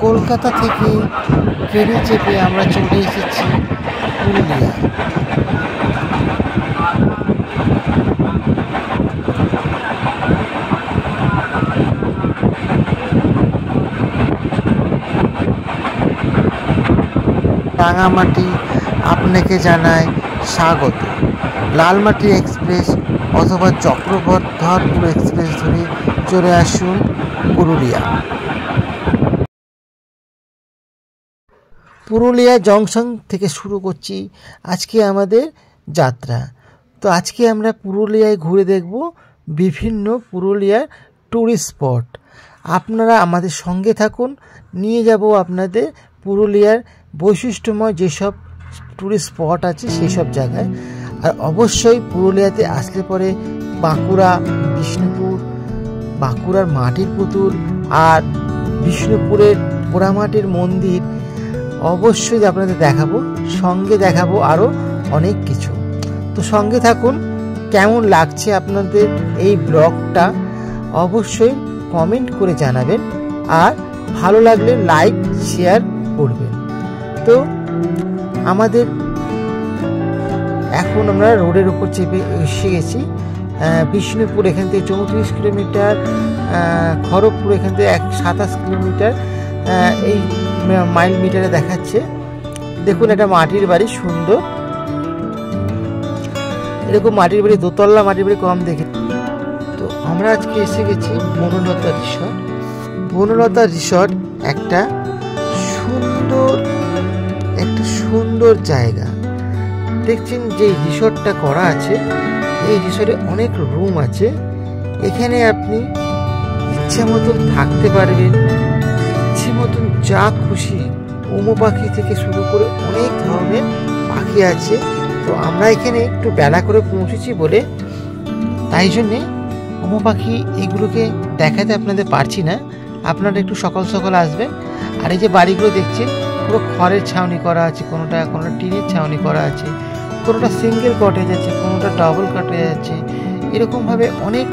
কলকাতা থেকে ট্রেনে চেপে আমরা চলে এসেছি পুরুলিয়া। রাঙামাটি আপনাকে জানায় স্বাগত। লালমাটি এক্সপ্রেস অথবা চক্রধরপুর এক্সপ্রেস ধরে চলে আসুন পুরুলিয়া। পুরুলিয়া জংশন থেকে শুরু করছি আজকে আমাদের যাত্রা। তো আজকে আমরা পুরুলিয়ায় ঘুরে দেখব বিভিন্ন পুরুলিয়ার ট্যুরিস্ট স্পট। আপনারা আমাদের সঙ্গে থাকুন, নিয়ে যাব আপনাদের পুরুলিয়ার বৈশিষ্ট্যময় যেসব ট্যুরিস্ট স্পট আছে সেই সব জায়গায়। আর অবশ্যই পুরুলিয়াতে আসলে পরে বাঁকুড়া, বিষ্ণুপুর, বাঁকুড়ার মাটির পুতুল আর বিষ্ণুপুরের পোড়ামাটির মন্দির অবশ্যই আপনাদের দেখাবো, সঙ্গে দেখাবো আরও অনেক কিছু। তো সঙ্গে থাকুন। কেমন লাগছে আপনাদের এই ব্লগটা অবশ্যই কমেন্ট করে জানাবেন, আর ভালো লাগলে লাইক শেয়ার করবেন। তো আমাদের এখন আমরা রোডের উপর চেপে এসে গেছি। বিষ্ণুপুর এখান থেকে 34 কিলোমিটার, খড়গপুর এখান থেকে 27 কিলোমিটার এই মাইল মিটারে দেখাচ্ছে। দেখুন এটা মাটির বাড়ি, সুন্দর এরকম মাটির বাড়ি, দোতলা মাটির বাড়ি কম দেখে। তো আমরা আজকে এসে গেছি বনলতা রিসর্ট। বনলতা রিসর্ট একটা সুন্দর জায়গা। দেখছেন যে রিসর্টটা করা আছে, এই রিসর্টে অনেক রুম আছে। এখানে আপনি ইচ্ছা মতন থাকতে পারবেন, ইচ্ছে মতন যা খুশি, উমো পাখি থেকে শুরু করে অনেক ধরনের পাখি আছে। তো আমরা এখানে একটু বেলা করে পৌঁছেছি বলে তাই জন্যে উমো পাখি এগুলোকে দেখাতে আপনাদের পারছি না। আপনারা একটু সকাল সকাল আসবেন। আর এই যে বাড়িগুলো দেখছেন পুরো খড়ের ছাউনি করা আছে, কোনোটা টিনের ছাউনি করা আছে, কোনোটা সিঙ্গেল কটেজ আছে, কোনোটা ডাবল কটেজ আছে। এরকমভাবে অনেক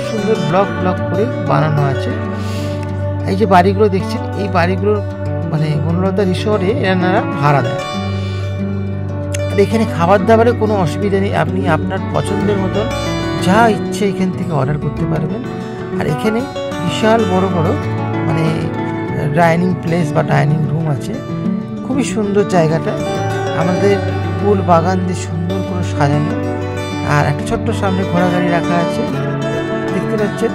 সুন্দর ব্লক করে বানানো আছে। এই যে বাড়িগুলো দেখছেন, এই বাড়িগুলোর মানে বনলতা রিসর্টে এনারা ভাড়া দেয়। আর এখানে খাবার দাবারের কোনো অসুবিধা নেই, আপনি আপনার পছন্দের মতন যা ইচ্ছে এখান থেকে অর্ডার করতে পারবেন। আর এখানে বিশাল বড় মানে ডাইনিং প্লেস বা ডাইনিং রুম আছে। খুবই সুন্দর জায়গাটা, আমাদের ফুল বাগান দিয়ে সুন্দর করে সাজানো। আর একটা ছোট্ট সামনে ঘোড়া গাড়ি রাখা আছে, দেখতে পাচ্ছেন।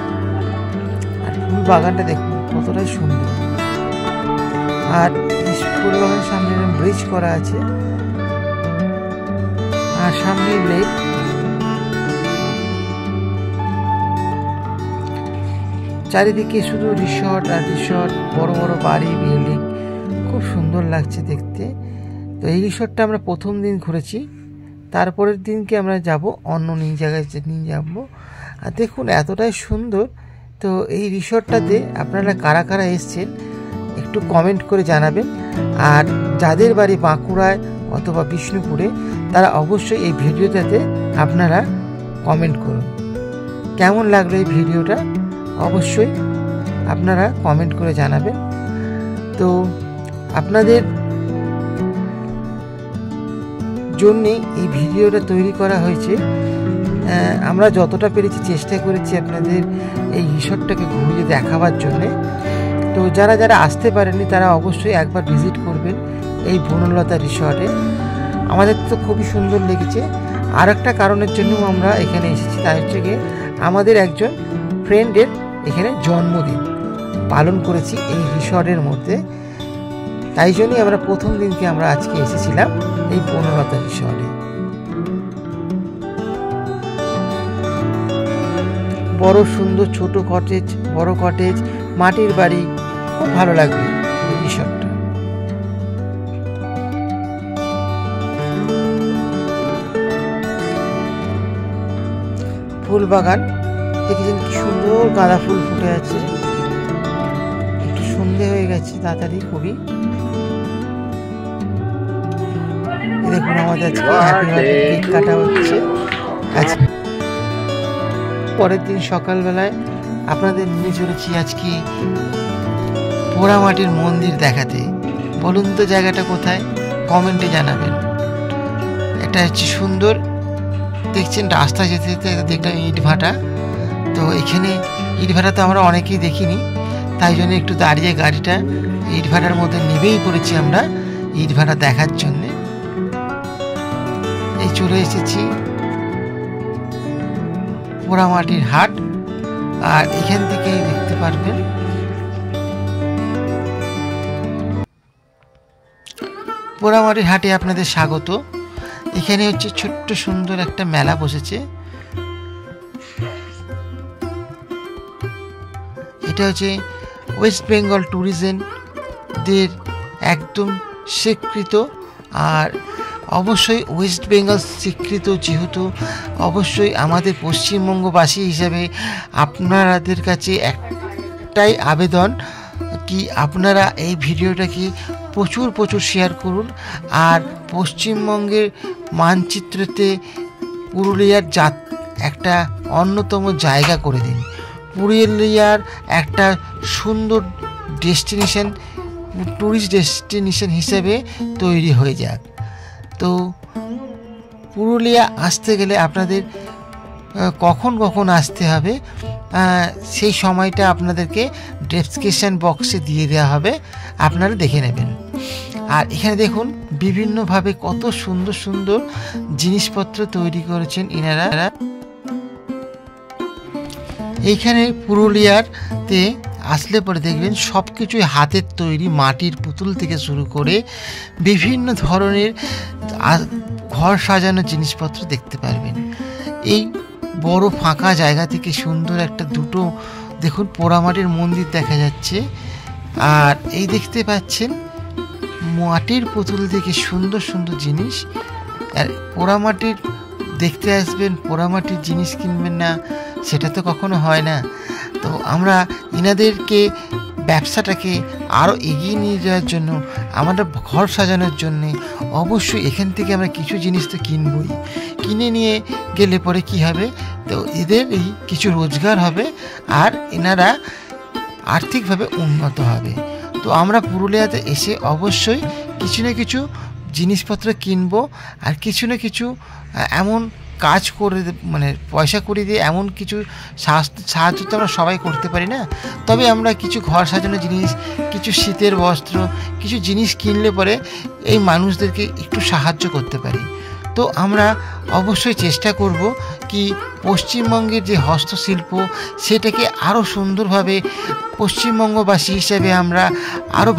আর ফুল বাগানটা দেখুন কতটাই সুন্দর। আর ফুল বাগানের সামনে ব্রিজ করা আছে, আর সামনে লেক। চারিদিকে শুধু রিসর্ট আর রিসর্ট, বড় বাড়ি, বিল্ডিং, খুব সুন্দর লাগছে দেখতে। তো এই রিসর্টটা আমরা প্রথম দিন ঘুরেছি, তারপরের দিনকে আমরা যাব অন্য জায়গায় নিয়ে যাব। আর দেখুন এতটাই সুন্দর। তো এই রিসর্টটাতে আপনারা কারা এসছেন একটু কমেন্ট করে জানাবেন। আর যাদের বাড়ি বাঁকুড়ায় অথবা বিষ্ণুপুরে তারা অবশ্যই এই ভিডিওটাতে আপনারা কমেন্ট করুন। কেমন লাগলো এই ভিডিওটা অবশ্যই আপনারা কমেন্ট করে জানাবেন। তো আপনাদের জন্যে এই ভিডিওটা তৈরি করা হয়েছে। আমরা যতটা পেরেছি চেষ্টা করেছি আপনাদের এই রিসর্টটাকে ঘুরিয়ে দেখাবার জন্যে। তো যারা আসতে পারেননি তারা অবশ্যই একবার ভিজিট করবেন এই বনলতা রিসর্টে। আমাদের তো খুবই সুন্দর লেগেছে। আর একটা কারণের জন্য আমরা এখানে এসেছি, তাই হচ্ছে গিয়ে আমাদের একজন ফ্রেন্ডের এখানে জন্মদিন পালন করেছি এই রিসর্টের মধ্যে। তাই জন্যই আমরা প্রথম দিনকে আমরা আজকে এসেছিলাম এই বনলতা রিসর্টে। বড় সুন্দর ছোট কটেজ, বড় কটেজ, মাটির বাড়ি, খুব ভালো লাগবে এই রিসর্টটা। ফুল বাগান দেখেছেন কি সুন্দর, গাঁদা ফুল ফুটে আছে। একটু সন্ধে হয়ে গেছে তাড়াতাড়ি খুবই। দেখুন আমাদের আজকে হ্যাপি বার্থডে কেক কাটা হচ্ছে। আজকে পরের দিন সকালবেলায় আপনাদের নিয়ে চলেছি আজকে পোড়ামাটির মন্দির দেখাতে। বলুন তো জায়গাটা কোথায়, কমেন্টে জানাবেন। এটা হচ্ছে সুন্দর, দেখছেন রাস্তা যেতে যেতে দেখলাম ইট ভাটা। তো এখানে ইট ভাটা তো আমরা অনেকেই দেখিনি, তাই জন্য একটু দাঁড়িয়ে গাড়িটা ইট ভাটার মধ্যে নেবেই পড়েছি আমরা ইট ভাটা দেখার জন্যে। এই চলে এসেছি পোড়ামাটির হাট, আর এখান থেকে দেখতে পারবেন পোড়ামাটির হাটে আপনাদের স্বাগত। এখানে হচ্ছে ছোট্ট সুন্দর একটা মেলা বসেছে। এটা হচ্ছে ওয়েস্ট বেঙ্গল ট্যুরিজমদের একদম স্বীকৃত, আর অবশ্যই ওয়েস্ট বেঙ্গল স্বীকৃত যেহেতু অবশ্যই আমাদের পশ্চিমবঙ্গবাসী হিসাবে আপনাদের কাছে একটাই আবেদন কি আপনারা এই ভিডিওটাকে প্রচুর প্রচুর শেয়ার করুন, আর পশ্চিমবঙ্গের মানচিত্রতে পুরুলিয়ার একটা অন্যতম জায়গা করে দিন। পুরুলিয়ার একটা সুন্দর ডেস্টিনেশন, ট্যুরিস্ট ডেস্টিনেশন হিসেবে তৈরি হয়ে যাক। তো পুরুলিয়া আসতে গেলে আপনাদের কখন কখন আসতে হবে সেই সময়টা আপনাদেরকে ডেসক্রিপশন বক্সে দিয়ে দেওয়া হবে, আপনারা দেখে নেবেন। আর এখানে দেখুন বিভিন্নভাবে কত সুন্দর সুন্দর জিনিসপত্র তৈরি করেছেন ইনারা। এইখানে পুরুলিয়াতে আসলে পরে দেখবেন সব কিছুই হাতের তৈরি, মাটির পুতুল থেকে শুরু করে বিভিন্ন ধরনের ঘর সাজানোর জিনিসপত্র দেখতে পারবেন। এই বড় ফাঁকা জায়গা থেকে সুন্দর একটা দুটো দেখুন পোড়ামাটির মন্দির দেখা যাচ্ছে, আর এই দেখতে পাচ্ছেন মাটির পুতুল থেকে সুন্দর সুন্দর জিনিস। আর পোড়ামাটির দেখতে আসবেন, পোড়ামাটির জিনিস কিনবেন না সেটা তো কখনো হয় না। তো আমরা এনাদেরকে ব্যবসাটাকে আরও এগিয়ে নিয়ে যাওয়ার জন্য, আমাদের ঘর সাজানোর জন্যে অবশ্যই এখান থেকে আমরা কিছু জিনিস তো কিনবই। কিনে নিয়ে গেলে পরে কি হবে, তো এদের এই কিছু রোজগার হবে আর এনারা আর্থিকভাবে উন্নত হবে। তো আমরা পুরুলিয়াতে এসে অবশ্যই কিছু না কিছু জিনিসপত্র কিনবো, আর কিছু না কিছু এমন কাজ করে মানে পয়সা করে দিয়ে এমন কিছু সাহায্য তো আমরা সবাই করতে পারি না, তবে আমরা কিছু ঘর সাজানোর জিনিস, কিছু শীতের বস্ত্র, কিছু জিনিস কিনলে পরে এই মানুষদেরকে একটু সাহায্য করতে পারি। তো আমরা অবশ্যই চেষ্টা করব কি পশ্চিমবঙ্গের যে হস্তশিল্প সেটাকে আরও সুন্দরভাবে পশ্চিমবঙ্গবাসী হিসেবে আমরা আরও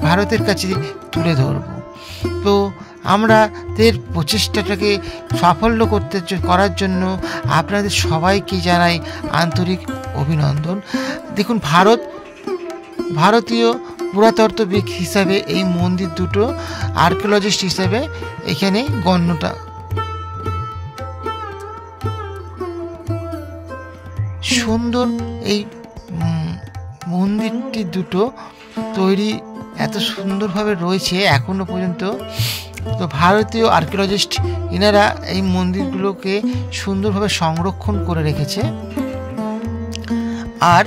ভারতের কাছে তুলে ধরব। তো আমাদের প্রচেষ্টাটাকে সাফল্য করার জন্য আপনাদের সবাইকে জানাই আন্তরিক অভিনন্দন। দেখুন ভারতীয় পুরাতত্ত্ববিদ হিসাবে এই মন্দির দুটো আর্কিওলজিস্ট হিসাবে এখানে গণ্যতা। সুন্দর এই মন্দিরটি দুটো তৈরি এত সুন্দরভাবে রয়েছে এখনো পর্যন্ত। তো ভারতীয় আর্কিওলজিস্ট এনারা এই মন্দিরগুলোকে সুন্দরভাবে সংরক্ষণ করে রেখেছে, আর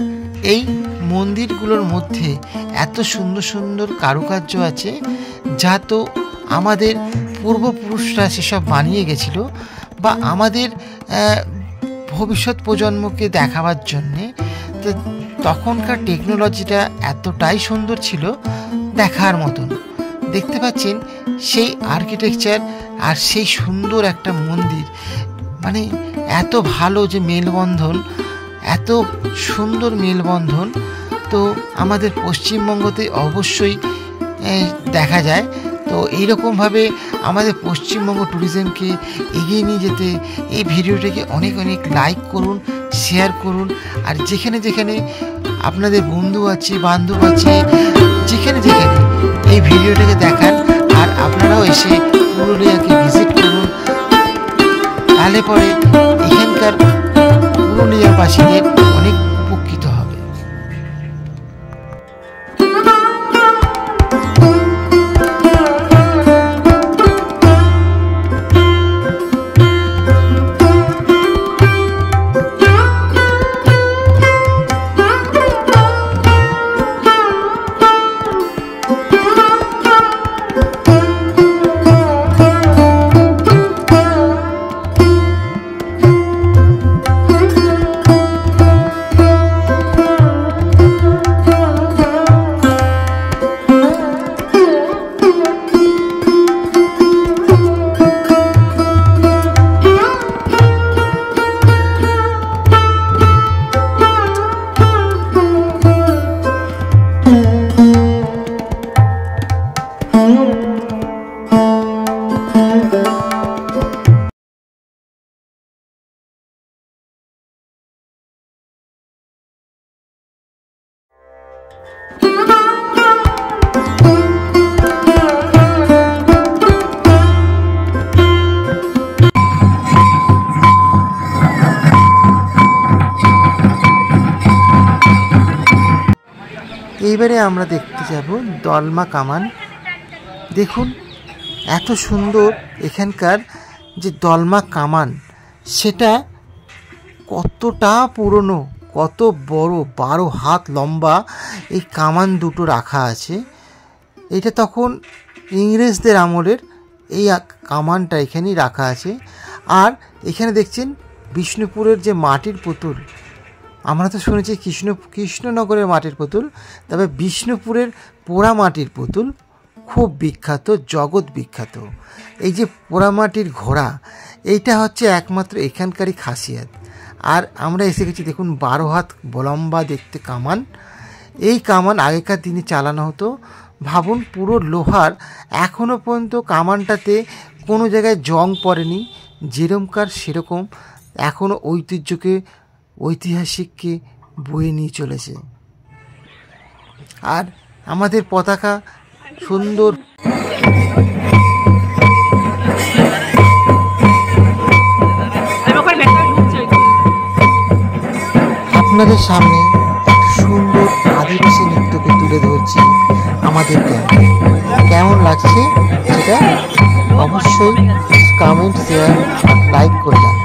এই মন্দিরগুলোর মধ্যে এত সুন্দর সুন্দর কারুকার্য আছে যা তো আমাদের পূর্বপুরুষরা সেসব বানিয়ে গেছিল, বা আমাদের ভবিষ্যৎ প্রজন্মকে দেখাবার জন্যে। তো তখনকার টেকনোলজিটা এতটাই সুন্দর ছিল দেখার মতন। দেখতে পাচ্ছেন সেই আর্কিটেকচার আর সেই সুন্দর একটা মন্দির, মানে এত ভালো যে মেলবন্ধন, এত সুন্দর মেলবন্ধন তো আমাদের পশ্চিমবঙ্গতে অবশ্যই দেখা যায়। তো এইরকমভাবে আমাদের পশ্চিমবঙ্গ ট্যুরিজমকে এগিয়ে নিয়ে যেতে এই ভিডিওটাকে অনেক অনেক লাইক করুন, শেয়ার করুন, আর যেখানে যেখানে আপনাদের বন্ধু আছে, বান্ধব আছে, যেখানে যেখানে এই ভিডিওটাকে দেখান, আর আপনারাও এসে পুরুলিয়াকে ভিজিট করুন, তাহলে পরে এখানকার পুরুলিয়াবাসীদের অনেক উপকৃত হবে। এইবারে আমরা দেখতে যাব দলমা কামান। দেখুন এত সুন্দর এখানকার যে দলমা কামান, সেটা কতটা পুরনো, কত বড়, 12 হাত লম্বা এই কামান দুটো রাখা আছে। এটা তখন ইংরেজদের আমলের এই কামানটা এখানেই রাখা আছে। আর এখানে দেখছেন বিষ্ণুপুরের যে মাটির পুতুল, আমরা তো শুনেছি কৃষ্ণনগরের মাটির পুতুল, তবে বিষ্ণুপুরের পোড়ামাটির পুতুল খুব বিখ্যাত, জগৎ বিখ্যাত। এই যে পোড়ামাটির ঘোড়া, এইটা হচ্ছে একমাত্র এখানকারই খাসিয়াত। আর আমরা এসে গেছি, দেখুন 12 হাত লম্বা দেখতে কামান। এই কামান আগেকার দিনে চালানো হতো। ভাবুন পুরো লোহার, এখনও পর্যন্ত কামানটাতে কোনো জায়গায় জং পড়েনি, যেরকমকার সেরকম এখনও ঐতিহ্যকে, ঐতিহাসিককে বয়ে নিয়ে চলেছে। আর আমাদের পতাকা সুন্দর। আপনাদের সামনে এক সুন্দর আদিবাসী নৃত্যকে তুলে ধরছি আমাদের ক্যাম্পে। কেমন লাগছে সেটা অবশ্যই কমেন্ট, শেয়ার আর লাইক করে যান।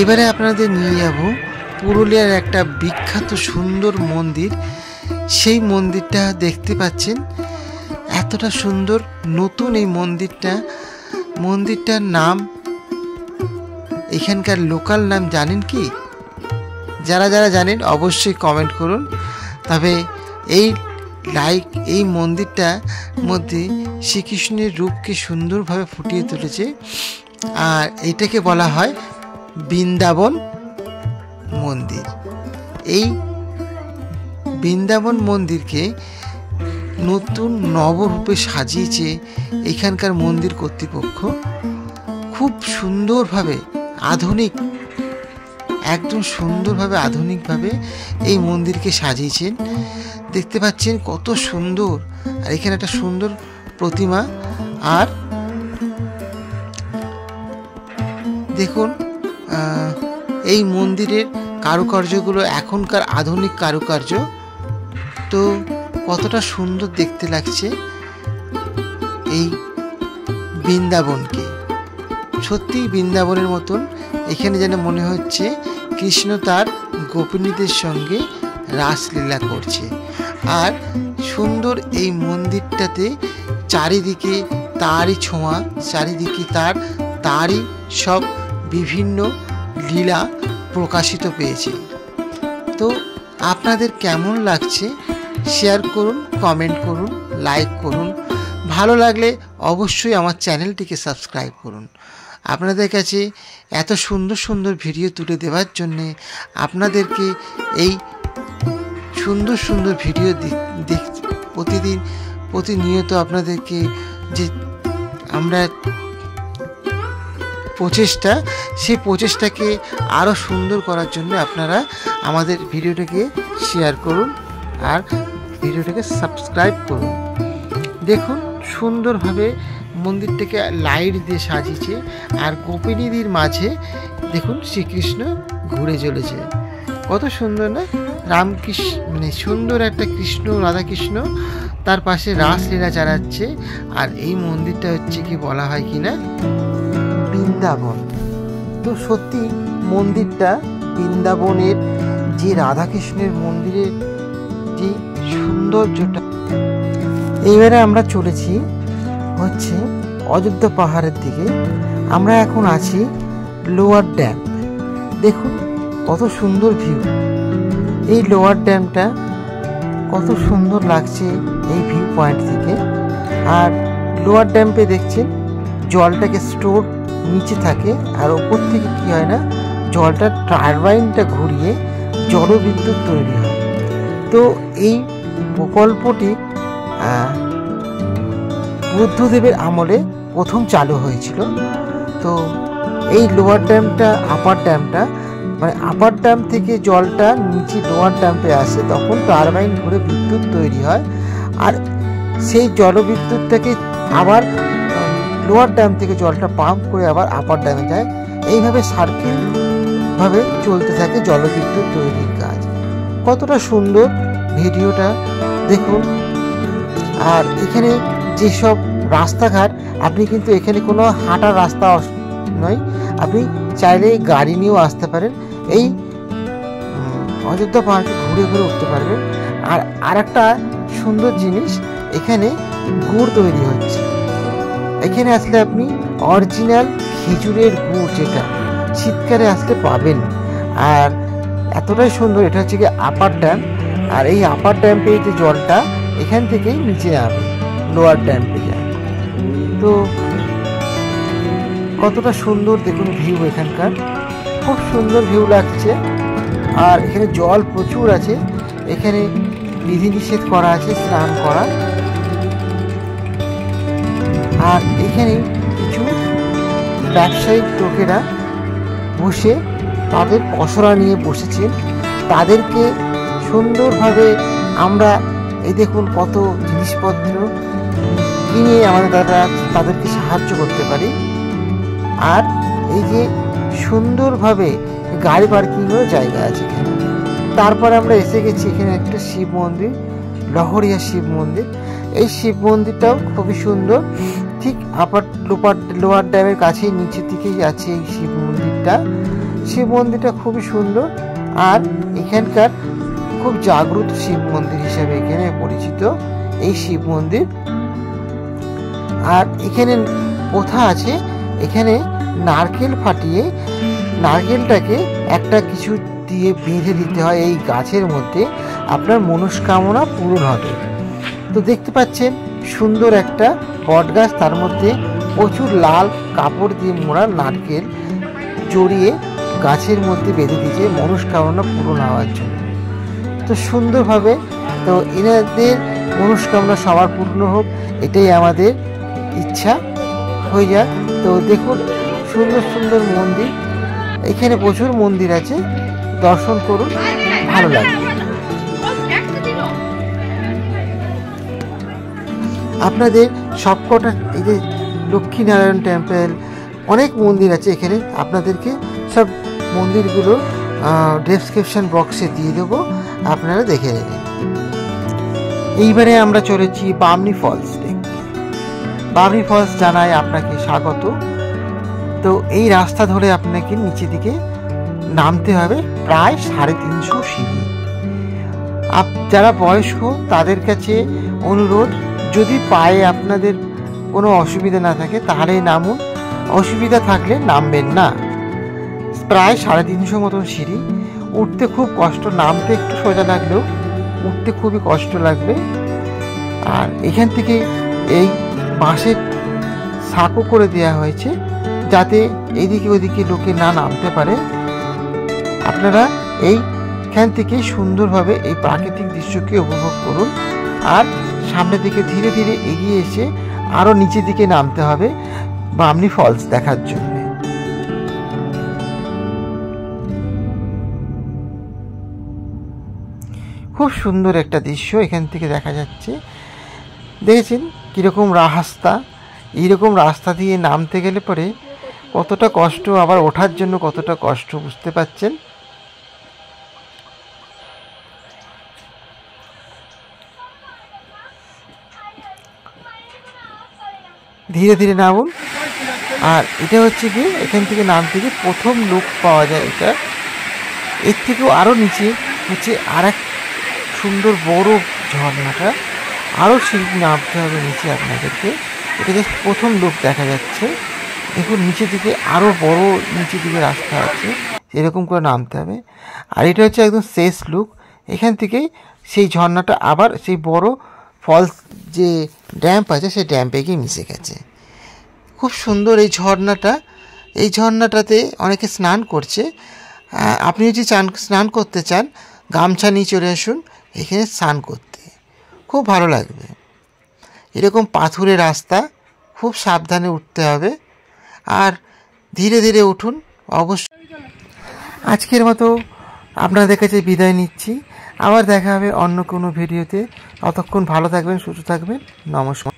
এবারে আপনাদের নিয়ে যাব পুরুলিয়ার একটা বিখ্যাত সুন্দর মন্দির। সেই মন্দিরটা দেখতে পাচ্ছেন, এতটা সুন্দর, নতুন এই মন্দিরটার নাম, এখানকার লোকাল নাম জানেন কি? যারা যারা জানেন অবশ্যই কমেন্ট করুন। তবে এই মন্দিরটার মধ্যে শ্রীকৃষ্ণের রূপকে সুন্দরভাবে ফুটিয়ে তুলেছে। আর এইটাকে বলা হয় বৃন্দাবন মন্দির। এই বৃন্দাবন মন্দিরকে নতুন নবরূপে সাজিয়েছে এখানকার মন্দির কর্তৃপক্ষ। খুব সুন্দরভাবে একদম সুন্দরভাবে আধুনিকভাবে এই মন্দিরকে সাজিয়েছেন। দেখতে পাচ্ছেন কত সুন্দর। আর এখানে একটা সুন্দর প্রতিমা। আর দেখুন এই মন্দিরের কারুকার্যগুলো এখনকার আধুনিক কারুকার্য, তো কতটা সুন্দর দেখতে লাগছে এই বৃন্দাবনকে। সত্যি বৃন্দাবনের মতন এখানে যেন মনে হচ্ছে কৃষ্ণ তার গোপিনীদের সঙ্গে রাসলীলা করছে। আর সুন্দর এই মন্দিরটাতে চারিদিকে তারই ছোঁয়া, চারিদিকে তারই সব বিভিন্ন লীলা প্রকাশিত পেয়েছে। তো আপনাদের কেমন লাগছে শেয়ার করুন, কমেন্ট করুন, লাইক করুন। ভালো লাগলে অবশ্যই আমার চ্যানেলটিকে সাবস্ক্রাইব করুন। আপনাদের কাছে এত সুন্দর সুন্দর ভিডিও তুলে দেওয়ার জন্যে, আপনাদেরকে এই সুন্দর সুন্দর ভিডিও প্রতিনিয়ত আপনাদেরকে যে আমরা সেই প্রচেষ্টাকে আরও সুন্দর করার জন্য আপনারা আমাদের ভিডিওটাকে শেয়ার করুন আর ভিডিওটাকে সাবস্ক্রাইব করুন। দেখুন সুন্দরভাবে মন্দিরটাকে লাইট দিয়ে সাজিয়েছে। আর গোপিনীদের মাঝে দেখুন শ্রীকৃষ্ণ ঘুরে চলেছে, কত সুন্দর না? রামকৃষ্ণ, মানে সুন্দর একটা কৃষ্ণ, রাধাকৃষ্ণ তার পাশে রাসলীলা চালাচ্ছে। আর এই মন্দিরটা হচ্ছে কি বলা হয় কিনা বৃন্দাবন। তো সত্যি মন্দিরটা বৃন্দাবনের যে রাধাকৃষ্ণের মন্দিরের যে সৌন্দর্যটা। এইবারে আমরা চলেছি হচ্ছে অযোধ্যা পাহাড়ের দিকে। আমরা এখন আছি লোয়ার ড্যাম। দেখুন কত সুন্দর ভিউ। এই লোয়ার ড্যামটা কত সুন্দর লাগছে এই ভিউ পয়েন্ট থেকে। আর লোয়ার ড্যামে দেখছেন জলটাকে স্টোর নিচে থাকে, আর ওপর থেকে কি হয় না, জলটা টারবাইনটা ঘুরিয়ে জলবিদ্যুৎ তৈরি হয়। তো এই প্রকল্পটি বুদ্ধদেবের আমলে প্রথম চালু হয়েছিল। তো এই লোয়ার ড্যামটা আপার ড্যামটা, মানে আপার ড্যাম থেকে জলটা নিচে লোয়ার ড্যামে আসে, তখন টারবাইন ঘুরে বিদ্যুৎ তৈরি হয়। আর সেই জলবিদ্যুৎটাকে আবার লোয়ার ড্যাম থেকে জলটা পাম্প করে আবার আপার ড্যামে যায়। এইভাবে সার্কেল ভাবে চলতে থাকে জলবিদ্যুৎ তৈরির কাজ। কতটা সুন্দর ভিডিওটা দেখুন। আর এখানে যেসব রাস্তাঘাট, আপনি কিন্তু এখানে কোনো হাঁটার রাস্তা নয়, আপনি চাইলে গাড়ি নিয়েও আসতে পারেন, এই অযোধ্যা পাহাড়কে ঘুরে ঘুরে উঠতে পারবেন। আর একটা সুন্দর জিনিস, এখানে গুড় তৈরি হচ্ছে। এখানে আসলে আপনি অরিজিনাল খেজুরের গুড়, যেটা শীতকালে আসলে পাবেন। আর এতটাই সুন্দর, এটা হচ্ছে কি আপার ড্যাম। আর এই আপার ড্যাম পেয়ে যে জলটা এখান থেকেই নিচে নামে লোয়ার ড্যাম পেয়ে যায়। তো কতটা সুন্দর দেখুন ভিউ, এখানকার খুব সুন্দর ভিউ লাগছে। আর এখানে জল প্রচুর আছে, এখানে বিধিনিষেধ করা আছে স্নান করা। আর এখানে কিছু ব্যবসায়িক লোকেরা বসে তাদের পসরা নিয়ে বসেছেন, তাদেরকে সুন্দরভাবে আমরা এই দেখুন কত জিনিসপত্র কিনে তাদেরকে সাহায্য করতে পারি। আর এই যে সুন্দরভাবে গাড়ি পার্কিংয়েরও জায়গা আছে এখানে। তারপর আমরা এসে গেছি এখানে একটা শিব মন্দির, লহরিয়া শিব মন্দির। এই শিব মন্দিরটাও খুবই সুন্দর, ঠিক লোয়ার ড্যামের কাছেই নিচের দিকেই আছে এই শিব মন্দিরটা। শিব মন্দিরটা খুবই সুন্দর, আর এখানকার খুব জাগ্রত শিব মন্দির হিসেবে এখানে পরিচিত এই শিব মন্দির। আর এখানে প্রথা আছে, এখানে নারকেল ফাটিয়ে নারকেলটাকে একটা কিছু দিয়ে বেঁধে দিতে হয় এই গাছের মধ্যে, আপনার মনস্কামনা পূরণ হবে। তো দেখতে পাচ্ছেন সুন্দর একটা বট গাছ, তার মধ্যে প্রচুর লাল কাপড় দিয়ে মোড়া নারকেল জড়িয়ে গাছের মধ্যে বেঁধে দিয়েছে মনস্কামনা পূরণ হওয়ার জন্য। তো সুন্দরভাবে, তো এনাদের মনস্কামনা সবার পূর্ণ হোক, এটাই আমাদের ইচ্ছা হয়ে যাক। তো দেখুন সুন্দর সুন্দর মন্দির, এখানে প্রচুর মন্দির আছে, দর্শন করুন, ভালো লাগবে। আপনাদের সবকটা এই যে লক্ষ্মীনারায়ণ টেম্পল, অনেক মন্দির আছে এখানে, আপনাদেরকে সব মন্দিরগুলো ডেসক্রিপশন বক্সে দিয়ে দেবো, আপনারা দেখে নেবেন। এইবারে আমরা চলেছি বামনি ফলস দেখতে। বামনি ফলস জানায় আপনাকে স্বাগত। তো এই রাস্তা ধরে আপনাকে নিচে দিকে নামতে হবে, প্রায় 350 সিঁড়ি। যারা বয়স্ক তাদের কাছে অনুরোধ, যদি পায়ে আপনাদের কোনো অসুবিধা না থাকে তাহলে নামুন, অসুবিধা থাকলে নামবেন না। প্রায় 350 মতন সিঁড়ি, উঠতে খুব কষ্ট, নামতে একটু সোজা লাগলেও উঠতে খুবই কষ্ট লাগবে। আর এখান থেকে এই বাঁশের সাঁকো করে দেওয়া হয়েছে, যাতে এইদিকে ওইদিকে লোকে না নামতে পারে। আপনারা এইখান থেকে সুন্দরভাবে এই প্রাকৃতিক দৃশ্যকে উপভোগ করুন। আর সামনের দিকে ধীরে ধীরে এগিয়ে এসে আরও নিচের দিকে নামতে হবে বামনি ফলস দেখার জন্য। খুব সুন্দর একটা দৃশ্য এখান থেকে দেখা যাচ্ছে। দেখেছেন কীরকম রাস্তা, এইরকম রাস্তা দিয়ে নামতে গেলে পরে কতটা কষ্ট, আবার ওঠার জন্য কতটা কষ্ট, বুঝতে পারছেন। ধীরে ধীরে নামুন। আর এটা হচ্ছে কি এখান থেকে নামতে গিয়ে প্রথম লুক পাওয়া যায়, এটা এর থেকেও আরও নিচে হচ্ছে আর এক সুন্দর বড় ঝর্ণাটা, আরও সিঁড়ি নামতে হবে নিচে আপনাদেরকে। এটা জাস্ট প্রথম লুক দেখা যাচ্ছে। দেখুন নিচের দিকে আরও বড় নিচের দিকে রাস্তা আছে, এরকম করে নামতে হবে। আর এটা হচ্ছে একদম শেষ লুক, এখান থেকেই সেই ঝর্ণাটা আবার সেই বড় ফলস যে ড্যাম্প আছে সেই ড্যাম্পে গিয়ে মিশে গেছে। খুব সুন্দর এই ঝর্ণাটা। এই ঝর্ণাটাতে অনেকে স্নান করছে। আপনি যদি স্নান করতে চান, গামছা নিয়ে চলে আসুন এখানে স্নান করতে, খুব ভালো লাগবে। এরকম পাথুরে রাস্তা, খুব সাবধানে উঠতে হবে আর ধীরে ধীরে উঠুন অবশ্যই। আজকের মতো আপনাদের কাছে বিদায় নিচ্ছি, আবার দেখা হবে অন্য কোনো ভিডিওতে। ততক্ষণ ভালো থাকবেন, সুস্থ থাকবেন, নমস্কার।